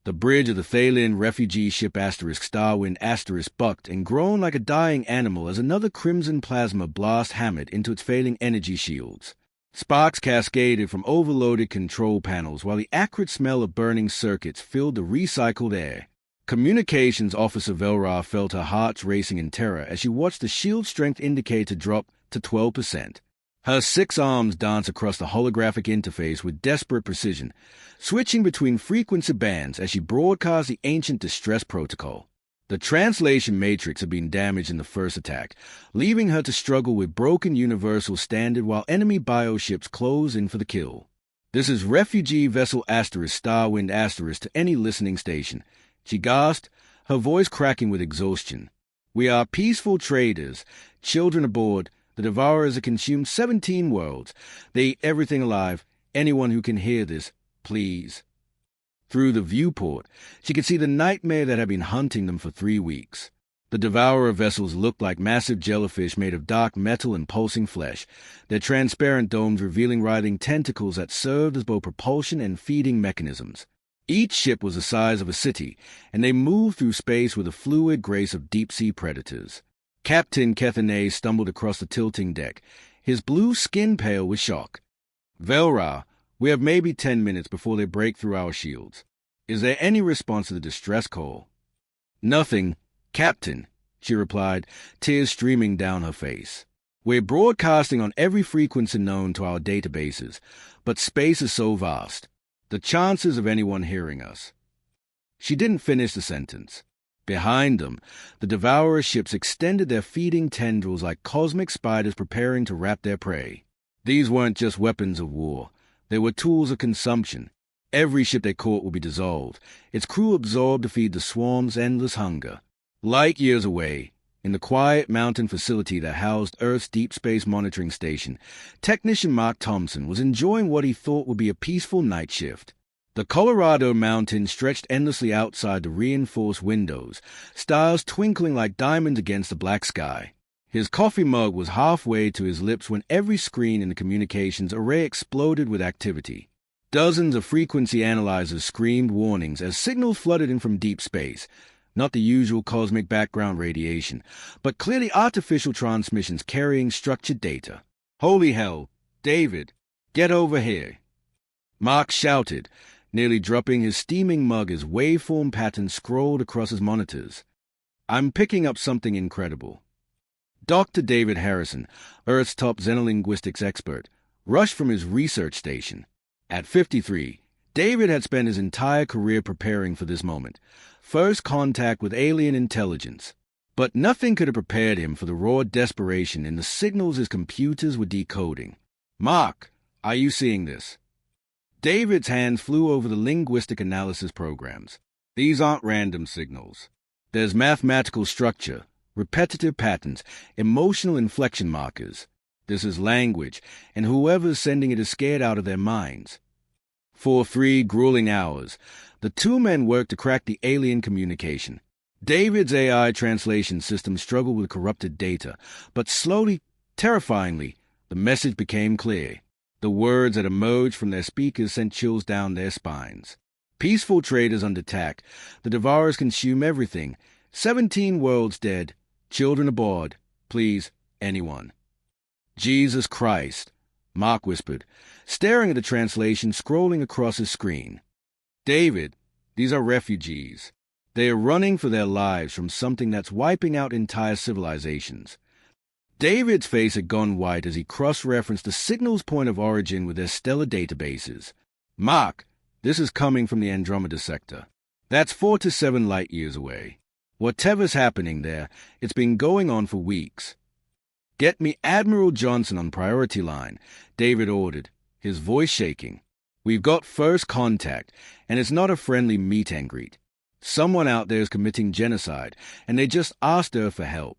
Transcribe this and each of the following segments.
The bridge of the Thalian refugee ship Starwind bucked and groaned like a dying animal as another crimson plasma blast hammered into its failing energy shields. Sparks cascaded from overloaded control panels while the acrid smell of burning circuits filled the recycled air. Communications Officer Velra felt her heart racing in terror as she watched the shield strength indicator drop to 12%. Her 6 arms danced across the holographic interface with desperate precision, switching between frequency bands as she broadcast the ancient distress protocol. The translation matrix had been damaged in the first attack, leaving her to struggle with broken universal standard while enemy bioships closed in for the kill. This is refugee vessel Starwind to any listening station, she gasped, her voice cracking with exhaustion. We are peaceful traders, children aboard. The Devourers have consumed 17 worlds. They eat everything alive. Anyone who can hear this, please. Through the viewport, she could see the nightmare that had been hunting them for 3 weeks. The Devourer vessels looked like massive jellyfish made of dark metal and pulsing flesh, their transparent domes revealing writhing tentacles that served as both propulsion and feeding mechanisms. Each ship was the size of a city, and they moved through space with the fluid grace of deep-sea predators. Captain Kethanay stumbled across the tilting deck, his blue skin pale with shock. Velra, we have maybe 10 minutes before they break through our shields. Is there any response to the distress call? Nothing, Captain, she replied, tears streaming down her face. We're broadcasting on every frequency known to our databases, but space is so vast. The chances of anyone hearing us. She didn't finish the sentence. Behind them, the Devourer ships extended their feeding tendrils like cosmic spiders preparing to wrap their prey. These weren't just weapons of war. They were tools of consumption. Every ship they caught would be dissolved, its crew absorbed to feed the swarm's endless hunger. Light years away, in the quiet mountain facility that housed Earth's Deep Space Monitoring Station, technician Mark Thompson was enjoying what he thought would be a peaceful night shift. The Colorado Mountains stretched endlessly outside the reinforced windows, stars twinkling like diamonds against the black sky. His coffee mug was halfway to his lips when every screen in the communications array exploded with activity. Dozens of frequency analyzers screamed warnings as signals flooded in from deep space, not the usual cosmic background radiation, but clearly artificial transmissions carrying structured data. Holy hell, David, get over here. Mark shouted, nearly dropping his steaming mug as waveform patterns scrolled across his monitors. I'm picking up something incredible. Dr. David Harrison, Earth's top xenolinguistics expert, rushed from his research station. At 53, David had spent his entire career preparing for this moment, first contact with alien intelligence. But nothing could have prepared him for the raw desperation in the signals his computers were decoding. Mark, are you seeing this? David's hands flew over the linguistic analysis programs. These aren't random signals. There's mathematical structure, repetitive patterns, emotional inflection markers. This is language, and whoever's sending it is scared out of their minds. For 3 grueling hours, the 2 men worked to crack the alien communication. David's AI translation system struggled with corrupted data, but slowly, terrifyingly, the message became clear. The words that emerged from their speakers sent chills down their spines. Peaceful traders under attack. The Devourers consume everything. 17 worlds dead. Children aboard. Please, anyone. Jesus Christ, Mark whispered, staring at the translation scrolling across his screen. David, these are refugees. They are running for their lives from something that's wiping out entire civilizations. David's face had gone white as he cross-referenced the signal's point of origin with their stellar databases. Mark, this is coming from the Andromeda sector. That's 4 to 7 light-years away. Whatever's happening there, it's been going on for weeks. Get me Admiral Johnson on priority line, David ordered, his voice shaking. We've got first contact, and it's not a friendly meet and greet. Someone out there is committing genocide, and they just asked Earth for help.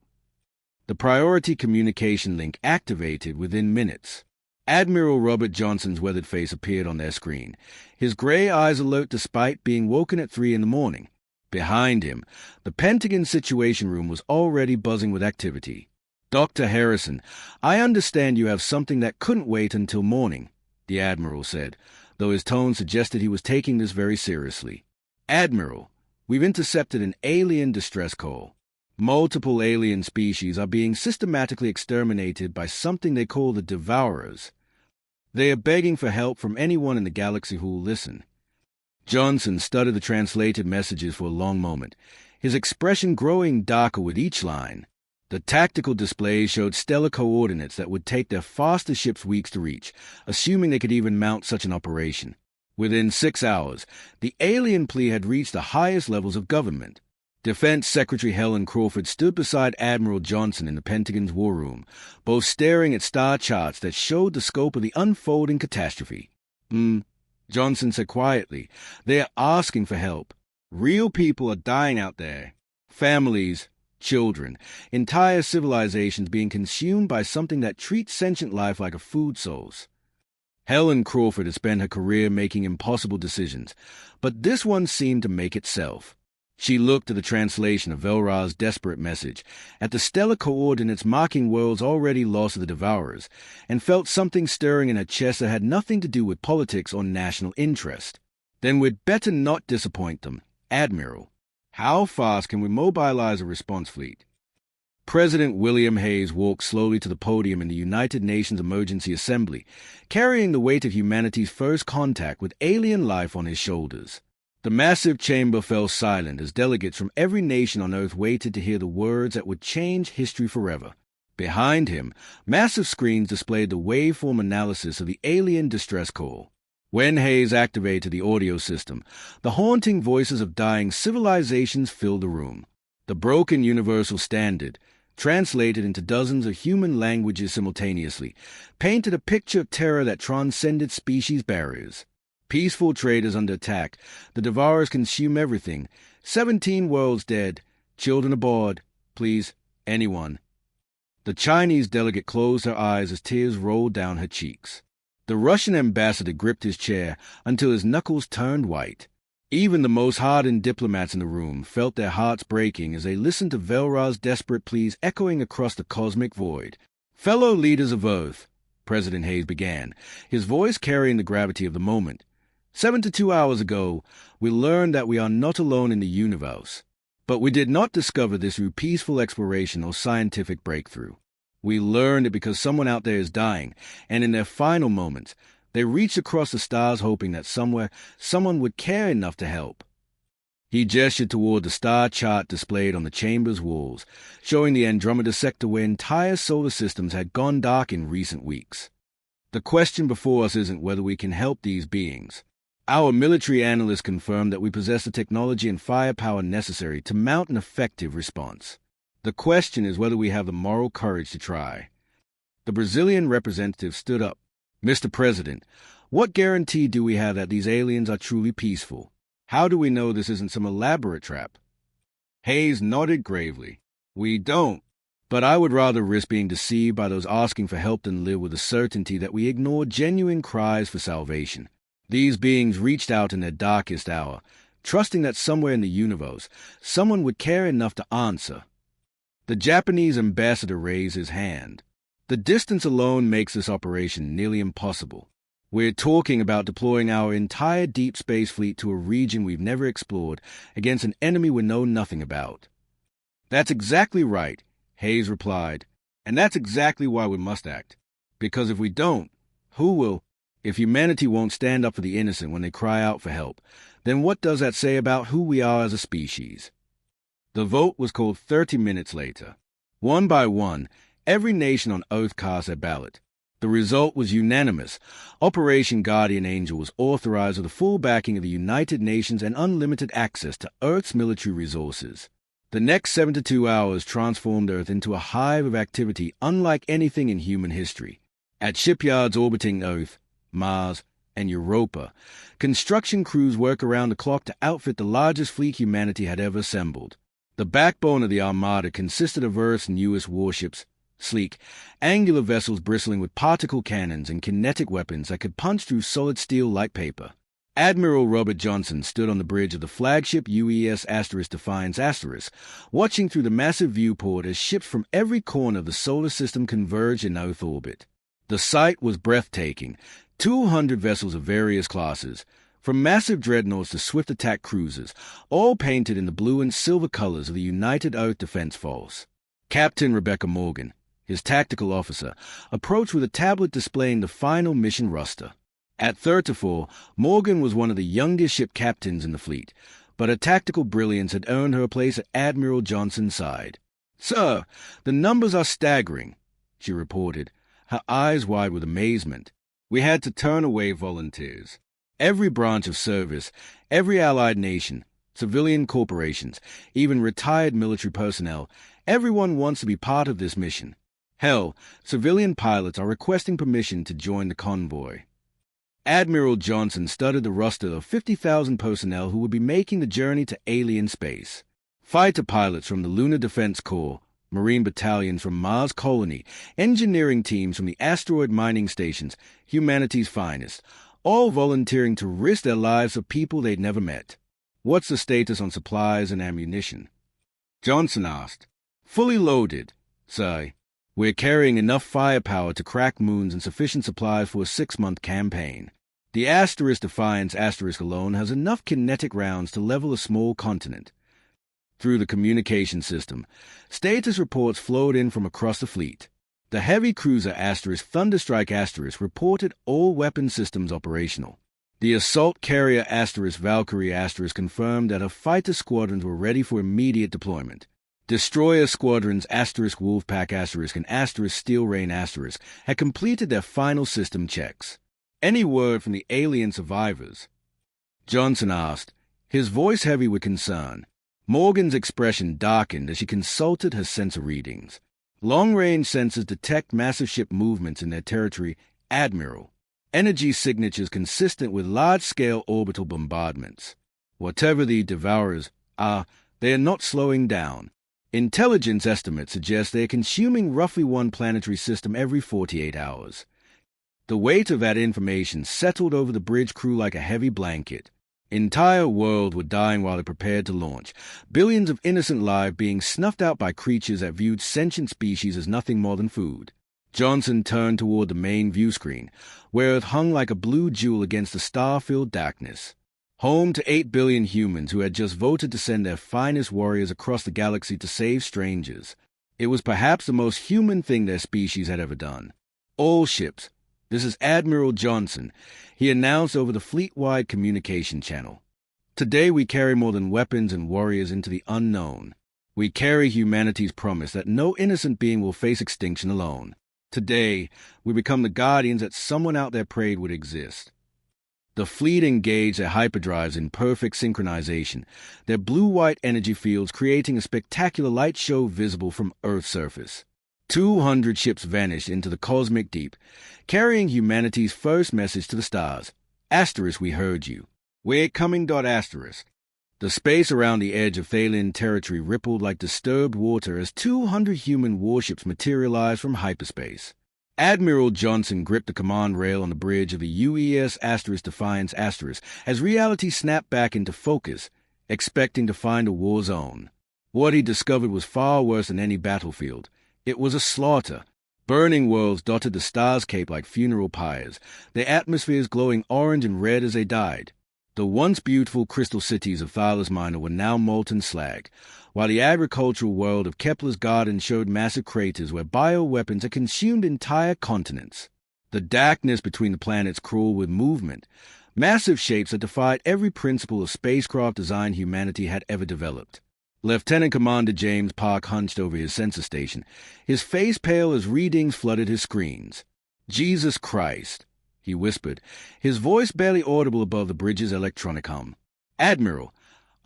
The priority communication link activated within minutes. Admiral Robert Johnson's weathered face appeared on their screen, his gray eyes alert despite being woken at 3 a.m. Behind him, the Pentagon Situation Room was already buzzing with activity. Dr. Harrison, I understand you have something that couldn't wait until morning, the Admiral said, though his tone suggested he was taking this very seriously. Admiral, we've intercepted an alien distress call. Multiple alien species are being systematically exterminated by something they call the Devourers. They are begging for help from anyone in the galaxy who will listen. Johnson studied the translated messages for a long moment, his expression growing darker with each line. The tactical displays showed stellar coordinates that would take their fastest ships weeks to reach, assuming they could even mount such an operation. Within 6 hours, the alien plea had reached the highest levels of government. Defense Secretary Helen Crawford stood beside Admiral Johnson in the Pentagon's war room, both staring at star charts that showed the scope of the unfolding catastrophe. Johnson said quietly, "They are asking for help. Real people are dying out there. Families, children, entire civilizations being consumed by something that treats sentient life like a food source." Helen Crawford had spent her career making impossible decisions, but this one seemed to make itself. She looked at the translation of Velra's desperate message, at the stellar coordinates marking worlds already lost to the Devourers, and felt something stirring in her chest that had nothing to do with politics or national interest. "Then we'd better not disappoint them, Admiral. How fast can we mobilize a response fleet?" President William Hayes walked slowly to the podium in the United Nations Emergency Assembly, carrying the weight of humanity's first contact with alien life on his shoulders. The massive chamber fell silent as delegates from every nation on Earth waited to hear the words that would change history forever. Behind him, massive screens displayed the waveform analysis of the alien distress call. When Hayes activated the audio system, the haunting voices of dying civilizations filled the room. The broken universal standard, translated into dozens of human languages simultaneously, painted a picture of terror that transcended species barriers. Peaceful traders under attack, the Devourers consume everything. 17 worlds dead. Children aboard. Please, anyone. The Chinese delegate closed her eyes as tears rolled down her cheeks. The Russian ambassador gripped his chair until his knuckles turned white. Even the most hardened diplomats in the room felt their hearts breaking as they listened to Velra's desperate pleas echoing across the cosmic void. "Fellow leaders of Earth," President Hayes began, his voice carrying the gravity of the moment. 72 hours ago, we learned that we are not alone in the universe. But we did not discover this through peaceful exploration or scientific breakthrough. We learned it because someone out there is dying, and in their final moments, they reached across the stars hoping that somewhere, someone would care enough to help. He gestured toward the star chart displayed on the chamber's walls, showing the Andromeda sector where entire solar systems had gone dark in recent weeks. The question before us isn't whether we can help these beings. Our military analysts confirmed that we possess the technology and firepower necessary to mount an effective response. The question is whether we have the moral courage to try. The Brazilian representative stood up. "Mr. President, what guarantee do we have that these aliens are truly peaceful? How do we know this isn't some elaborate trap?" Hayes nodded gravely. "We don't. But I would rather risk being deceived by those asking for help than live with the certainty that we ignore genuine cries for salvation. These beings reached out in their darkest hour, trusting that somewhere in the universe, someone would care enough to answer." The Japanese ambassador raised his hand. "The distance alone makes this operation nearly impossible. We're talking about deploying our entire deep space fleet to a region we've never explored against an enemy we know nothing about." "That's exactly right," Hayes replied, "and that's exactly why we must act. Because if we don't, who will? If humanity won't stand up for the innocent when they cry out for help, then what does that say about who we are as a species?" The vote was called 30 minutes later. One by one, every nation on Earth cast their ballot. The result was unanimous. Operation Guardian Angel was authorized with the full backing of the United Nations and unlimited access to Earth's military resources. The next 72 hours transformed Earth into a hive of activity unlike anything in human history. At shipyards orbiting Earth, Mars, and Europa, construction crews work around the clock to outfit the largest fleet humanity had ever assembled. The backbone of the Armada consisted of Earth's newest warships, sleek, angular vessels bristling with particle cannons and kinetic weapons that could punch through solid steel like paper. Admiral Robert Johnson stood on the bridge of the flagship UES Defiance watching through the massive viewport as ships from every corner of the solar system converged in Earth orbit. The sight was breathtaking. 200 vessels of various classes, From massive dreadnoughts to swift attack cruisers, all painted in the blue and silver colors of the United Earth Defense Force. Captain Rebecca Morgan, his tactical officer, approached with a tablet displaying the final mission roster. At 34, Morgan was one of the youngest ship captains in the fleet, but her tactical brilliance had earned her a place at Admiral Johnson's side. "Sir, the numbers are staggering," she reported, her eyes wide with amazement. "We had to turn away volunteers. Every branch of service, every allied nation, civilian corporations, even retired military personnel, everyone wants to be part of this mission. Hell, civilian pilots are requesting permission to join the convoy." Admiral Johnson studied the roster of 50,000 personnel who would be making the journey to alien space. Fighter pilots from the Lunar Defense Corps, Marine battalions from Mars Colony, engineering teams from the asteroid mining stations, humanity's finest, all volunteering to risk their lives for people they'd never met. "What's the status on supplies and ammunition?" Johnson asked. "Fully loaded, sir. We're carrying enough firepower to crack moons and sufficient supplies for a 6-month campaign. The Defiance alone has enough kinetic rounds to level a small continent." Through the communication system, status reports flowed in from across the fleet. The heavy cruiser Thunderstrike reported all weapon systems operational. The assault carrier Valkyrie confirmed that her fighter squadrons were ready for immediate deployment. Destroyer squadrons Wolfpack and Steel Rain had completed their final system checks. "Any word from the alien survivors?" Johnson asked, his voice heavy with concern. Morgan's expression darkened as she consulted her sensor readings. Long-range sensors detect massive ship movements in their territory, Admiral. Energy signatures consistent with large-scale orbital bombardments. Whatever the Devourers are, they are not slowing down. Intelligence estimates suggest they are consuming roughly one planetary system every 48 hours. The weight of that information settled over the bridge crew like a heavy blanket. Entire world were dying while they prepared to launch, billions of innocent lives being snuffed out by creatures that viewed sentient species as nothing more than food. Johnson turned toward the main view screen, where it hung like a blue jewel against the star-filled darkness. Home to 8 billion humans who had just voted to send their finest warriors across the galaxy to save strangers. It was perhaps the most human thing their species had ever done. "All ships, this is Admiral Johnson," he announced over the fleet-wide communication channel. "Today we carry more than weapons and warriors into the unknown. We carry humanity's promise that no innocent being will face extinction alone. Today, we become the guardians that someone out there prayed would exist." The fleet engaged their hyperdrives in perfect synchronization, their blue-white energy fields creating a spectacular light show visible from Earth's surface. 200 ships vanished into the cosmic deep, carrying humanity's first message to the stars. "We heard you. We're coming. The space around the edge of Thalian territory rippled like disturbed water as 200 human warships materialized from hyperspace. Admiral Johnson gripped the command rail on the bridge of the UES Defiance as reality snapped back into focus, expecting to find a war zone. What he discovered was far worse than any battlefield. It was a slaughter. Burning worlds dotted the stars' cape like funeral pyres, their atmospheres glowing orange and red as they died. The once beautiful crystal cities of Thalos Minor were now molten slag, while the agricultural world of Kepler's garden showed massive craters where bioweapons had consumed entire continents. The darkness between the planets crawled with movement, massive shapes that defied every principle of spacecraft design humanity had ever developed. Lieutenant Commander James Park hunched over his sensor station, his face pale as readings flooded his screens. "Jesus Christ," he whispered, his voice barely audible above the bridge's electronic hum. "Admiral,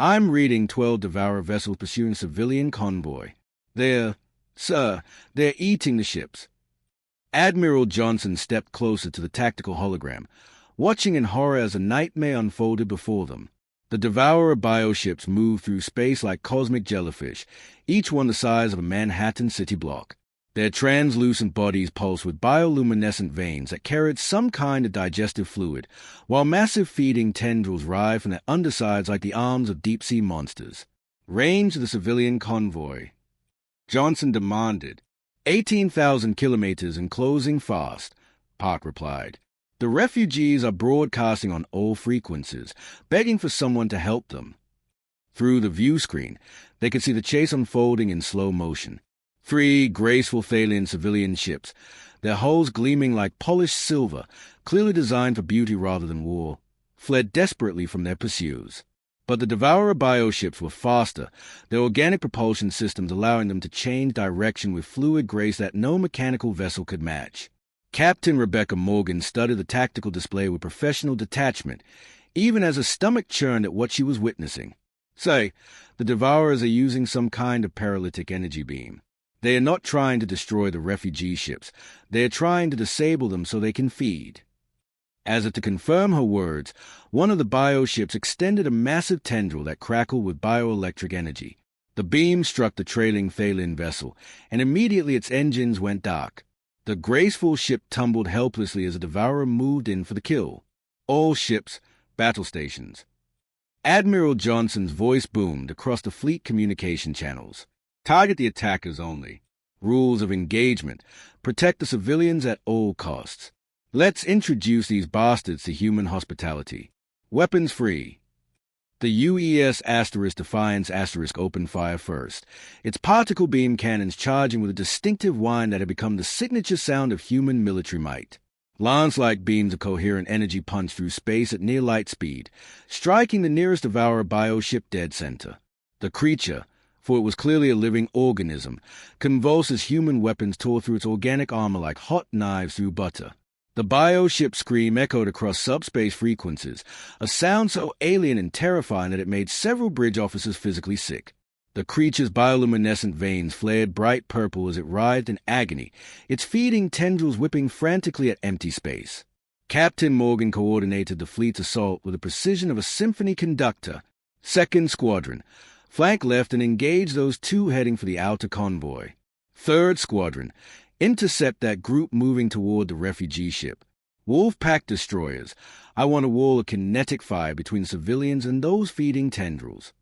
I'm reading 12 Devourer vessels pursuing civilian convoy. They're eating the ships." Admiral Johnson stepped closer to the tactical hologram, watching in horror as a nightmare unfolded before them. The Devourer bioships moved through space like cosmic jellyfish, each one the size of a Manhattan city block. Their translucent bodies pulsed with bioluminescent veins that carried some kind of digestive fluid, while massive feeding tendrils writhed from their undersides like the arms of deep-sea monsters. "Range of the civilian convoy," Johnson demanded. 18,000 kilometers and closing fast," Park replied. The refugees are broadcasting on all frequencies, begging for someone to help them. Through the view screen, they could see the chase unfolding in slow motion. 3 graceful Thalian civilian ships, their hulls gleaming like polished silver, clearly designed for beauty rather than war, fled desperately from their pursuers. But the Devourer bioships were faster, their organic propulsion systems allowing them to change direction with fluid grace that no mechanical vessel could match. Captain Rebecca Morgan studied the tactical display with professional detachment, even as her stomach churned at what she was witnessing. Say, the Devourers are using some kind of paralytic energy beam. They are not trying to destroy the refugee ships. They are trying to disable them so they can feed. As if to confirm her words, one of the bioships extended a massive tendril that crackled with bioelectric energy. The beam struck the trailing Thalian vessel, and immediately its engines went dark. The graceful ship tumbled helplessly as the Devourer moved in for the kill. All ships, battle stations. Admiral Johnson's voice boomed across the fleet communication channels. Target the attackers only. Rules of engagement. Protect the civilians at all costs. Let's introduce these bastards to human hospitality. Weapons free. The UES Defiance opened fire first, its particle beam cannons charging with a distinctive whine that had become the signature sound of human military might. Lance-like beams of coherent energy punched through space at near light speed, striking the nearest Devourer bioship dead center. The creature, for it was clearly a living organism, convulsed as human weapons tore through its organic armor like hot knives through butter. The bioship scream echoed across subspace frequencies, a sound so alien and terrifying that it made several bridge officers physically sick. The creature's bioluminescent veins flared bright purple as it writhed in agony, its feeding tendrils whipping frantically at empty space. Captain Morgan coordinated the fleet's assault with the precision of a symphony conductor. 2nd Squadron, flank left and engage those 2 heading for the outer convoy. 3rd Squadron, intercept that group moving toward the refugee ship. Wolf-pack destroyers, I want a wall of kinetic fire between civilians and those feeding tendrils.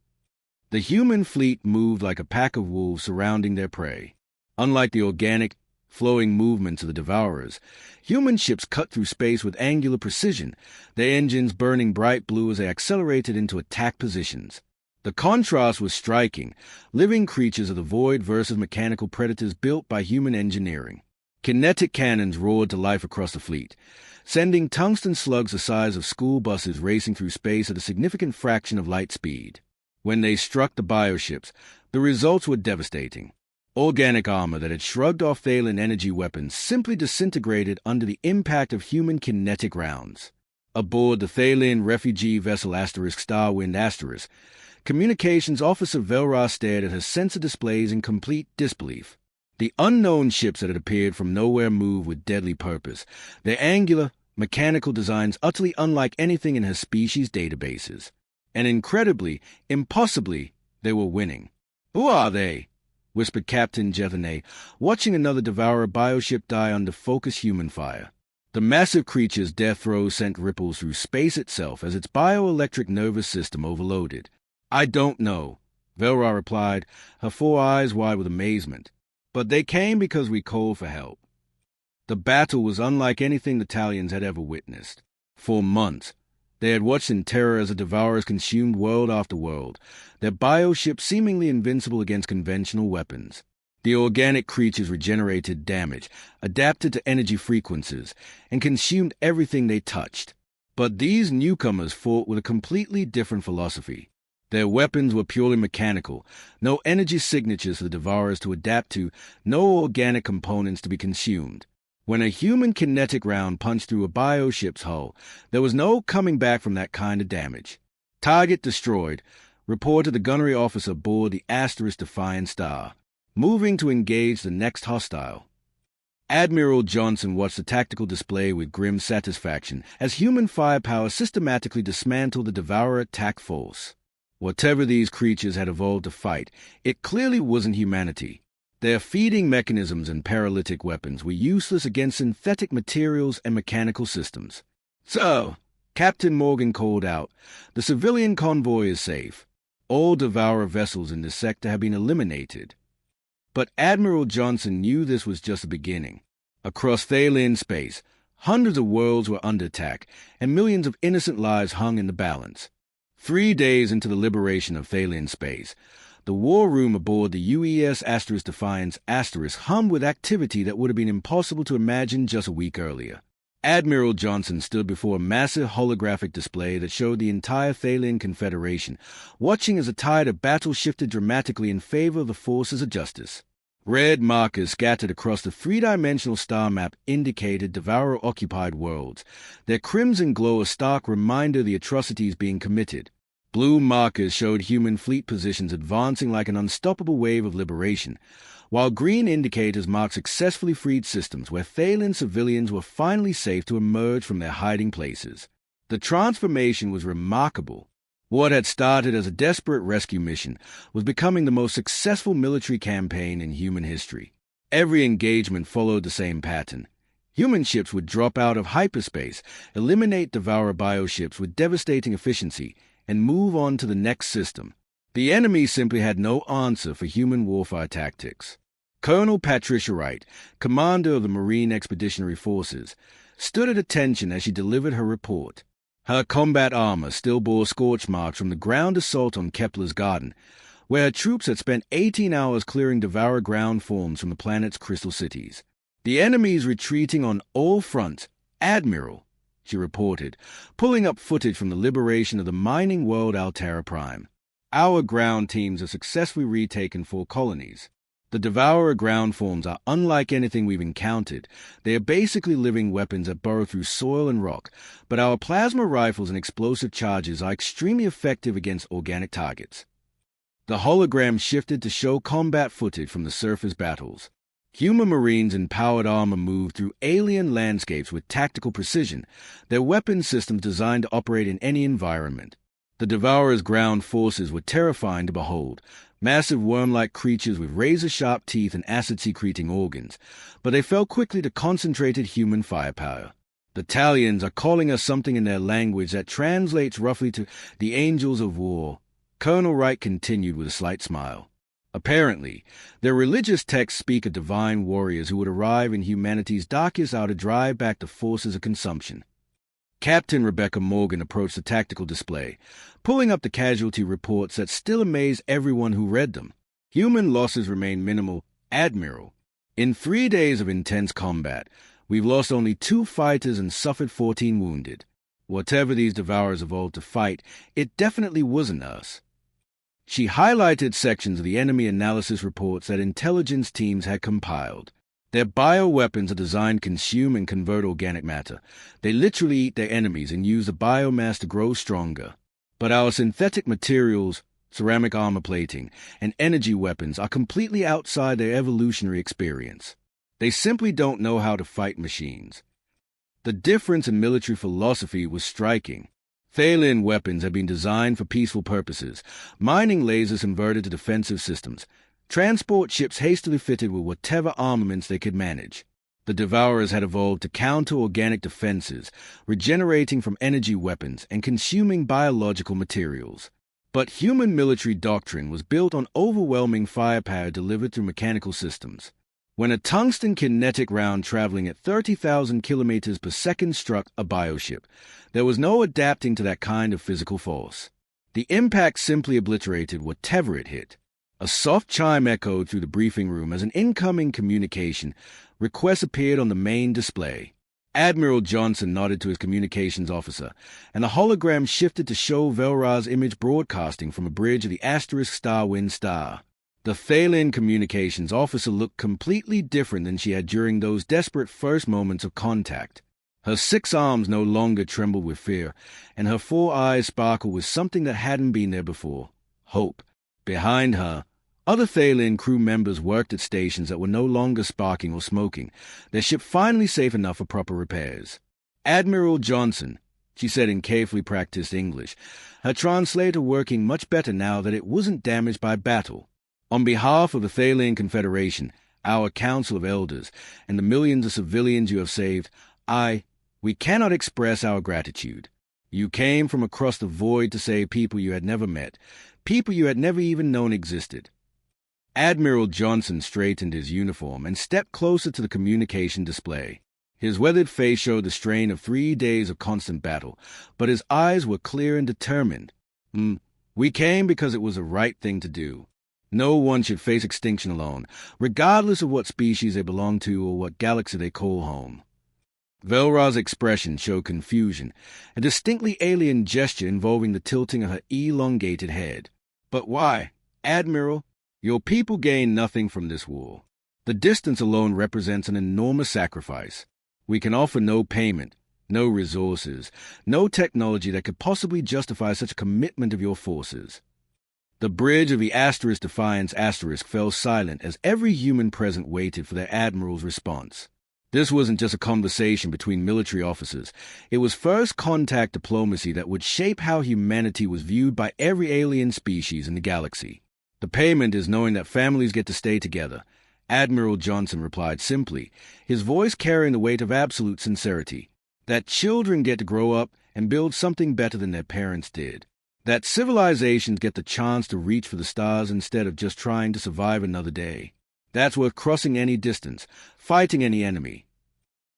The human fleet moved like a pack of wolves surrounding their prey. Unlike the organic, flowing movements of the Devourers, human ships cut through space with angular precision, their engines burning bright blue as they accelerated into attack positions. The contrast was striking, living creatures of the void versus mechanical predators built by human engineering. Kinetic cannons roared to life across the fleet, sending tungsten slugs the size of school buses racing through space at a significant fraction of light speed. When they struck the bioships, the results were devastating. Organic armor that had shrugged off Thalian energy weapons simply disintegrated under the impact of human kinetic rounds. Aboard the Thalian refugee vessel Starwind *, Communications Officer Velra stared at her sensor displays in complete disbelief. The unknown ships that had appeared from nowhere moved with deadly purpose, their angular, mechanical designs utterly unlike anything in her species' databases. And incredibly, impossibly, they were winning. "Who are they?" whispered Captain Jethernay, watching another Devourer bioship die under focused human fire. The massive creature's death throes sent ripples through space itself as its bioelectric nervous system overloaded. "I don't know," Velra replied, her 4 eyes wide with amazement. "But they came because we called for help." The battle was unlike anything the Talians had ever witnessed. For months, they had watched in terror as the Devourers consumed world after world, their bioships seemingly invincible against conventional weapons. The organic creatures regenerated damage, adapted to energy frequencies, and consumed everything they touched. But these newcomers fought with a completely different philosophy. Their weapons were purely mechanical, no energy signatures for the Devourers to adapt to, no organic components to be consumed. When a human kinetic round punched through a bioship's hull, there was no coming back from that kind of damage. "Target destroyed," reported the gunnery officer aboard the Defiant Star, moving to engage the next hostile. Admiral Johnson watched the tactical display with grim satisfaction as human firepower systematically dismantled the Devourer attack force. Whatever these creatures had evolved to fight, it clearly wasn't humanity. Their feeding mechanisms and paralytic weapons were useless against synthetic materials and mechanical systems. "So," Captain Morgan called out, "the civilian convoy is safe. All Devourer vessels in this sector have been eliminated." But Admiral Johnson knew this was just the beginning. Across Thalian space, Hundreds of worlds were under attack, and millions of innocent lives hung in the balance. 3 days into the liberation of Thalian space, the war room aboard the UES Defiance hummed with activity that would have been impossible to imagine just a week earlier. Admiral Johnson stood before a massive holographic display that showed the entire Thalian Confederation, watching as the tide of battle shifted dramatically in favor of the forces of justice. Red markers scattered across the three-dimensional star map indicated Devourer-occupied worlds, their crimson glow a stark reminder of the atrocities being committed. Blue markers showed human fleet positions advancing like an unstoppable wave of liberation, while green indicators marked successfully freed systems where Thalian civilians were finally safe to emerge from their hiding places. The transformation was remarkable. What had started as a desperate rescue mission was becoming the most successful military campaign in human history. Every engagement followed the same pattern. Human ships would drop out of hyperspace, eliminate Devourer bioships with devastating efficiency, and move on to the next system. The enemy simply had no answer for human warfare tactics. Colonel Patricia Wright, commander of the Marine Expeditionary Forces, stood at attention as she delivered her report. Her combat armor still bore scorch marks from the ground assault on Kepler's Garden, where her troops had spent 18 hours clearing Devourer ground forms from the planet's crystal cities. "The enemy's retreating on all fronts, Admiral," she reported, pulling up footage from the liberation of the mining world Altera Prime. "Our ground teams have successfully retaken 4 colonies. The Devourer ground forms are unlike anything we've encountered. They are basically living weapons that burrow through soil and rock, but our plasma rifles and explosive charges are extremely effective against organic targets." The hologram shifted to show combat footage from the surface battles. Human Marines in powered armor moved through alien landscapes with tactical precision, their weapon systems designed to operate in any environment. The Devourer's ground forces were terrifying to behold, massive worm-like creatures with razor-sharp teeth and acid-secreting organs, but they fell quickly to concentrated human firepower. "The Talians are calling us something in their language that translates roughly to the Angels of War," Colonel Wright continued with a slight smile. "Apparently, their religious texts speak of divine warriors who would arrive in humanity's darkest hour to drive back the forces of consumption." Captain Rebecca Morgan approached the tactical display, pulling up the casualty reports that still amazed everyone who read them. "Human losses remain minimal, Admiral. In 3 days of intense combat, we've lost only 2 fighters and suffered 14 wounded. Whatever these Devourers evolved to fight, it definitely wasn't us." She highlighted sections of the enemy analysis reports that intelligence teams had compiled. Their bioweapons are designed to consume and convert organic matter. They literally eat their enemies and use the biomass to grow stronger. But our synthetic materials, ceramic armor plating, and energy weapons are completely outside their evolutionary experience. They simply don't know how to fight machines. The difference in military philosophy was striking. Thalian weapons had been designed for peaceful purposes, mining lasers converted to defensive systems, transport ships hastily fitted with whatever armaments they could manage. The Devourers had evolved to counter organic defenses, regenerating from energy weapons and consuming biological materials. But human military doctrine was built on overwhelming firepower delivered through mechanical systems. When a tungsten kinetic round traveling at 30,000 kilometers per second struck a bioship, there was no adapting to that kind of physical force. The impact simply obliterated whatever it hit. A soft chime echoed through the briefing room as an incoming communication request appeared on the main display. Admiral Johnson nodded to his communications officer, and the hologram shifted to show Velra's image broadcasting from a bridge of the Starwind Star. The Thalian communications officer looked completely different than she had during those desperate first moments of contact. Her 6 arms no longer trembled with fear, and her 4 eyes sparkled with something that hadn't been there before: hope. Behind her, other Thalian crew members worked at stations that were no longer sparking or smoking, their ship finally safe enough for proper repairs. "Admiral Johnson," she said in carefully practiced English, her translator working much better now that it wasn't damaged by battle. "On behalf of the Thalian Confederation, our Council of Elders, and the millions of civilians you have saved, we cannot express our gratitude. You came from across the void to save people you had never met, people you had never even known existed." Admiral Johnson straightened his uniform and stepped closer to the communication display. His weathered face showed the strain of 3 days of constant battle, but his eyes were clear and determined. We came because it was the right thing to do. No one should face extinction alone, regardless of what species they belong to or what galaxy they call home. Velra's expression showed confusion, a distinctly alien gesture involving the tilting of her elongated head. But why? Admiral, your people gain nothing from this war. The distance alone represents an enormous sacrifice. We can offer no payment, no resources, no technology that could possibly justify such a commitment of your forces. The bridge of the Defiance fell silent as every human present waited for their admiral's response. This wasn't just a conversation between military officers. It was first contact diplomacy that would shape how humanity was viewed by every alien species in the galaxy. The payment is knowing that families get to stay together. Admiral Johnson replied simply, his voice carrying the weight of absolute sincerity. That children get to grow up and build something better than their parents did. That civilizations get the chance to reach for the stars instead of just trying to survive another day. That's worth crossing any distance, fighting any enemy.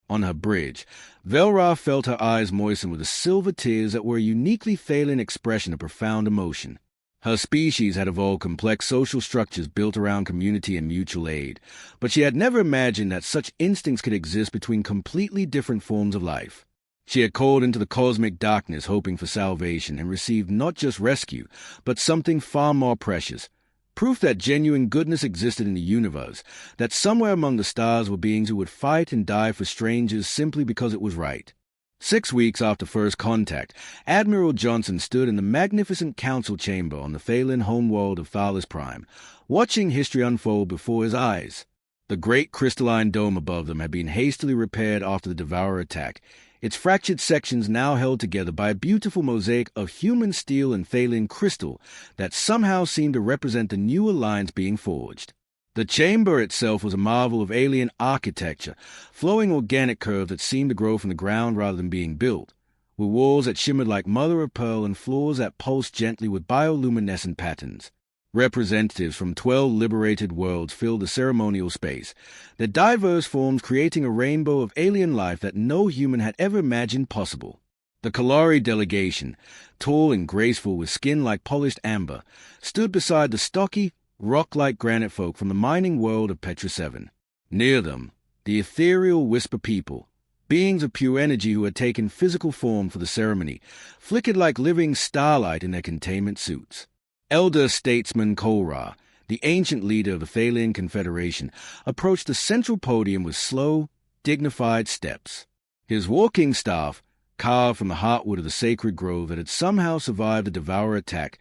On her bridge, Velra felt her eyes moisten with the silver tears that were a uniquely Thalian expression of profound emotion. Her species had evolved complex social structures built around community and mutual aid, but she had never imagined that such instincts could exist between completely different forms of life. She had called into the cosmic darkness hoping for salvation and received not just rescue, but something far more precious. Proof that genuine goodness existed in the universe, that somewhere among the stars were beings who would fight and die for strangers simply because it was right. 6 weeks after first contact, Admiral Johnson stood in the magnificent council chamber on the Thalian homeworld of Thalos Prime, watching history unfold before his eyes. The great crystalline dome above them had been hastily repaired after the Devourer attack, its fractured sections now held together by a beautiful mosaic of human steel and Thalian crystal that somehow seemed to represent the new alliance being forged. The chamber itself was a marvel of alien architecture, flowing organic curves that seemed to grow from the ground rather than being built, with walls that shimmered like mother of pearl and floors that pulsed gently with bioluminescent patterns. Representatives from 12 liberated worlds filled the ceremonial space, their diverse forms creating a rainbow of alien life that no human had ever imagined possible. The Kalari delegation, tall and graceful with skin like polished amber, stood beside the stocky, rock-like granite folk from the mining world of Petra 7. Near them, the ethereal Whisper people, beings of pure energy who had taken physical form for the ceremony, flickered like living starlight in their containment suits. Elder Statesman Kolra, the ancient leader of the Thalian Confederation, approached the central podium with slow, dignified steps. His walking staff, carved from the heartwood of the sacred grove that had somehow survived the Devourer attack,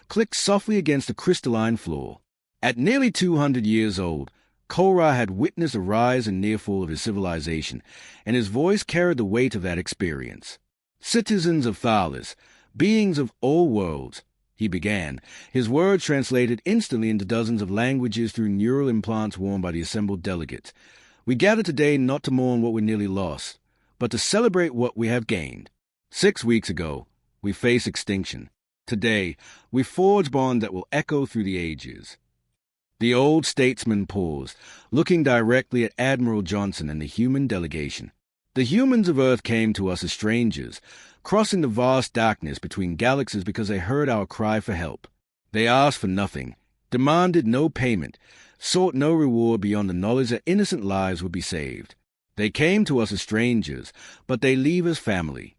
clicked softly against the crystalline floor. At nearly 200 years old, Kolra had witnessed the rise and nearfall of his civilization, and his voice carried the weight of that experience. Citizens of Thalos, beings of all worlds, he began, his words translated instantly into dozens of languages through neural implants worn by the assembled delegates. We gather today not to mourn what we nearly lost, but to celebrate what we have gained. 6 weeks ago, we faced extinction. Today, we forge bonds that will echo through the ages. The old statesman paused, looking directly at Admiral Johnson and the human delegation. The humans of Earth came to us as strangers, crossing the vast darkness between galaxies because they heard our cry for help. They asked for nothing, demanded no payment, sought no reward beyond the knowledge that innocent lives would be saved. They came to us as strangers, but they leave as family.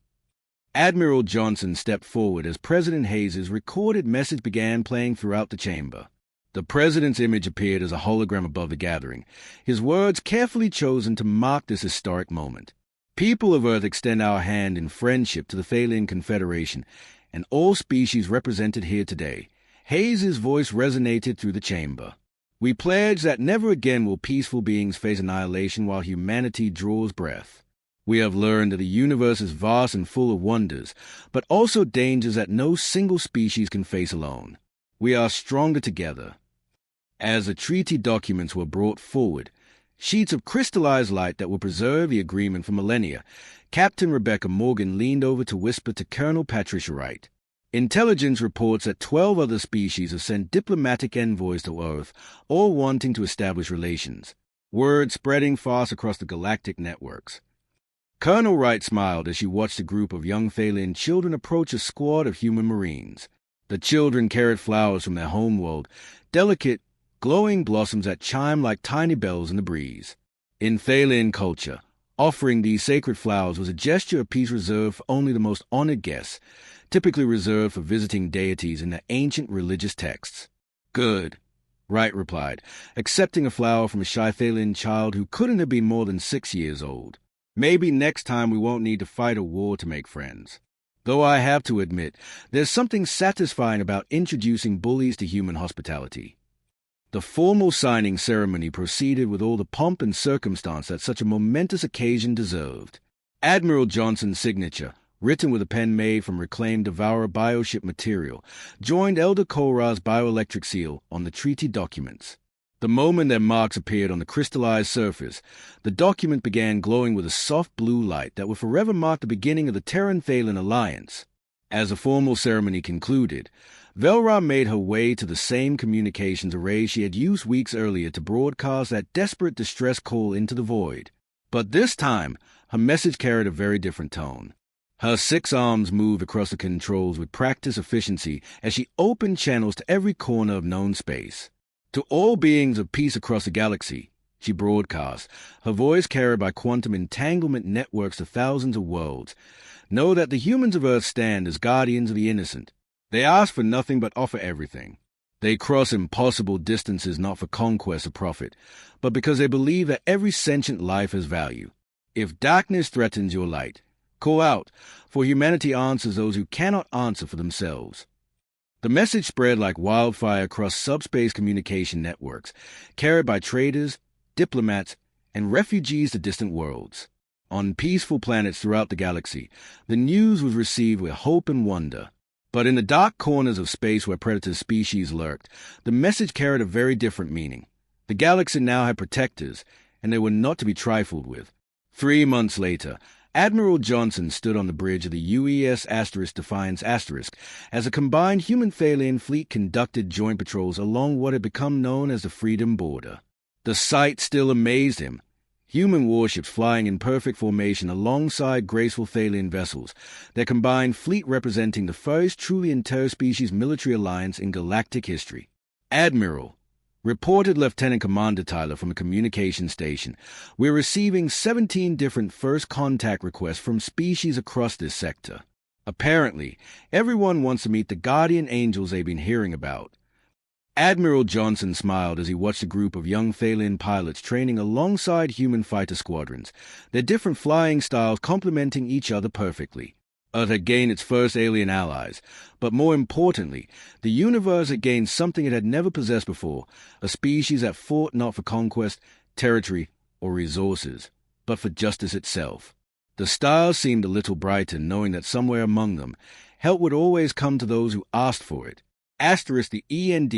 Admiral Johnson stepped forward as President Hayes' recorded message began playing throughout the chamber. The president's image appeared as a hologram above the gathering, his words carefully chosen to mark this historic moment. People of Earth extend our hand in friendship to the Thalian Confederation and all species represented here today. Hayes' voice resonated through the chamber. We pledge that never again will peaceful beings face annihilation while humanity draws breath. We have learned that the universe is vast and full of wonders, but also dangers that no single species can face alone. We are stronger together. As the treaty documents were brought forward, sheets of crystallized light that will preserve the agreement for millennia, Captain Rebecca Morgan leaned over to whisper to Colonel Patricia Wright. Intelligence reports that 12 other species have sent diplomatic envoys to Earth, all wanting to establish relations. Word spreading fast across the galactic networks. Colonel Wright smiled as she watched a group of young Thalian children approach a squad of human marines. The children carried flowers from their homeworld, delicate, glowing blossoms that chimed like tiny bells in the breeze. In Thalian culture, offering these sacred flowers was a gesture of peace reserved for only the most honored guests, typically reserved for visiting deities in the ancient religious texts. Good, Wright replied, accepting a flower from a shy Thalian child who couldn't have been more than 6 years old. Maybe next time we won't need to fight a war to make friends. Though I have to admit, there's something satisfying about introducing bullies to human hospitality. The formal signing ceremony proceeded with all the pomp and circumstance that such a momentous occasion deserved. Admiral Johnson's signature, written with a pen made from reclaimed Devourer bioship material, joined Elder Korra's bioelectric seal on the treaty documents. The moment their marks appeared on the crystallized surface, the document began glowing with a soft blue light that would forever mark the beginning of the Terran-Thalian alliance. As the formal ceremony concluded, Velra made her way to the same communications array she had used weeks earlier to broadcast that desperate distress call into the void. But this time, her message carried a very different tone. Her 6 arms moved across the controls with practiced efficiency as she opened channels to every corner of known space. To all beings of peace across the galaxy, she broadcast, her voice carried by quantum entanglement networks to thousands of worlds, know that the humans of Earth stand as guardians of the innocent. They ask for nothing but offer everything. They cross impossible distances not for conquest or profit, but because they believe that every sentient life has value. If darkness threatens your light, call out, for humanity answers those who cannot answer for themselves. The message spread like wildfire across subspace communication networks, carried by traders, diplomats, and refugees to distant worlds. On peaceful planets throughout the galaxy, the news was received with hope and wonder. But in the dark corners of space where predator species lurked, the message carried a very different meaning. The galaxy now had protectors, and they were not to be trifled with. 3 months later, Admiral Johnson stood on the bridge of the UES Defiance as a combined human-Thalian fleet conducted joint patrols along what had become known as the Freedom Border. The sight still amazed him. Human warships flying in perfect formation alongside graceful Thalian vessels, their combined fleet representing the first truly interspecies military alliance in galactic history. Admiral, reported Lieutenant Commander Tyler from a communication station, we're receiving 17 different first contact requests from species across this sector. Apparently, everyone wants to meet the guardian angels they've been hearing about. Admiral Johnson smiled as he watched a group of young Thalian pilots training alongside human fighter squadrons, their different flying styles complementing each other perfectly. Earth had gained its first alien allies, but more importantly, the universe had gained something it had never possessed before, a species that fought not for conquest, territory, or resources, but for justice itself. The stars seemed a little brighter, knowing that somewhere among them, help would always come to those who asked for it. *the END*.